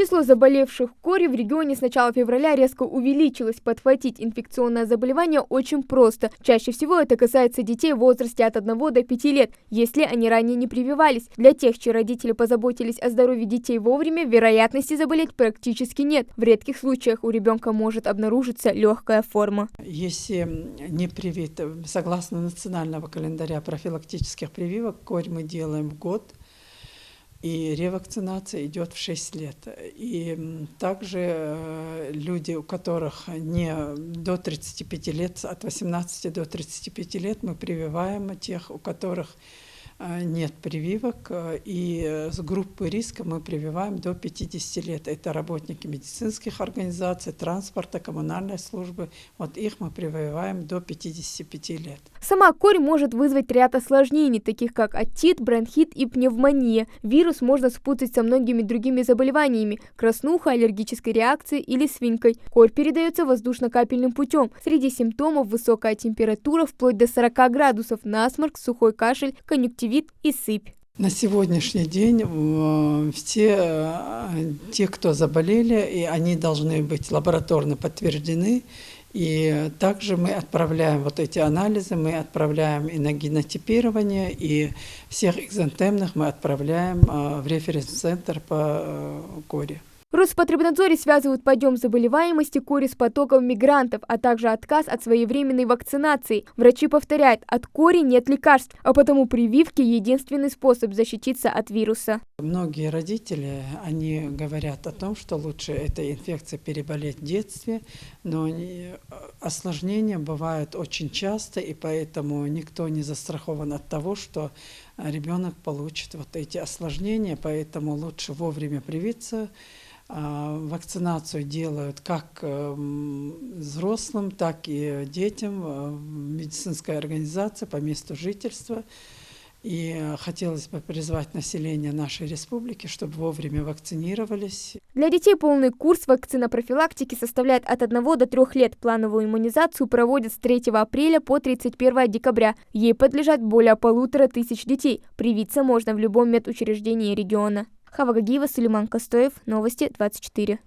Число заболевших корью в регионе с начала февраля резко увеличилось. Подхватить инфекционное заболевание очень просто. Чаще всего это касается детей в возрасте от 1 до 5 лет, если они ранее не прививались. Для тех, чьи родители позаботились о здоровье детей вовремя, вероятности заболеть практически нет. В редких случаях у ребенка может обнаружиться легкая форма. Если не привит, согласно национального календаря профилактических прививок, корь мы делаем в год. И ревакцинация идет в 6 лет. И также люди, у которых не до 35 лет, от 18 до 35 лет, мы прививаем тех, у которых нет прививок, и с группы риска мы прививаем до 50 лет. Это работники медицинских организаций, транспорта, коммунальной службы. Вот их мы прививаем до 55 лет. Сама корь может вызвать ряд осложнений, таких как отит, бронхит и пневмония. Вирус можно спутать со многими другими заболеваниями – краснухой, аллергической реакцией или свинкой. Корь передается воздушно-капельным путем. Среди симптомов те температура вплоть до 40 градусов, насморк, сухой кашель, конъюнктивит и сыпь. На сегодняшний день все те, кто заболели, и они должны быть лабораторно подтверждены. И также мы отправляем вот эти анализы, мы отправляем и на генотипирование, и всех экзантемных мы отправляем в референс-центр по коре. В Роспотребнадзоре связывают подъем заболеваемости кори с потоком мигрантов, а также отказ от своевременной вакцинации. Врачи повторяют, от кори нет лекарств, а потому прививки – единственный способ защититься от вируса. Многие родители, они говорят о том, что лучше этой инфекцией переболеть в детстве, но осложнения бывают очень часто, и поэтому никто не застрахован от того, что ребенок получит вот эти осложнения, поэтому лучше вовремя привиться. Вакцинацию делают как взрослым, так и детям в медицинской организации по месту жительства. И хотелось бы призвать население нашей республики, чтобы вовремя вакцинировались. Для детей полный курс вакцинопрофилактики составляет от 1 до 3 лет. Плановую иммунизацию проводят с 3 апреля по 31 декабря. Ей подлежат более 1500 детей. Привиться можно в любом медучреждении региона. Хава Гагиева, Сулейман Костоев, Новости 24.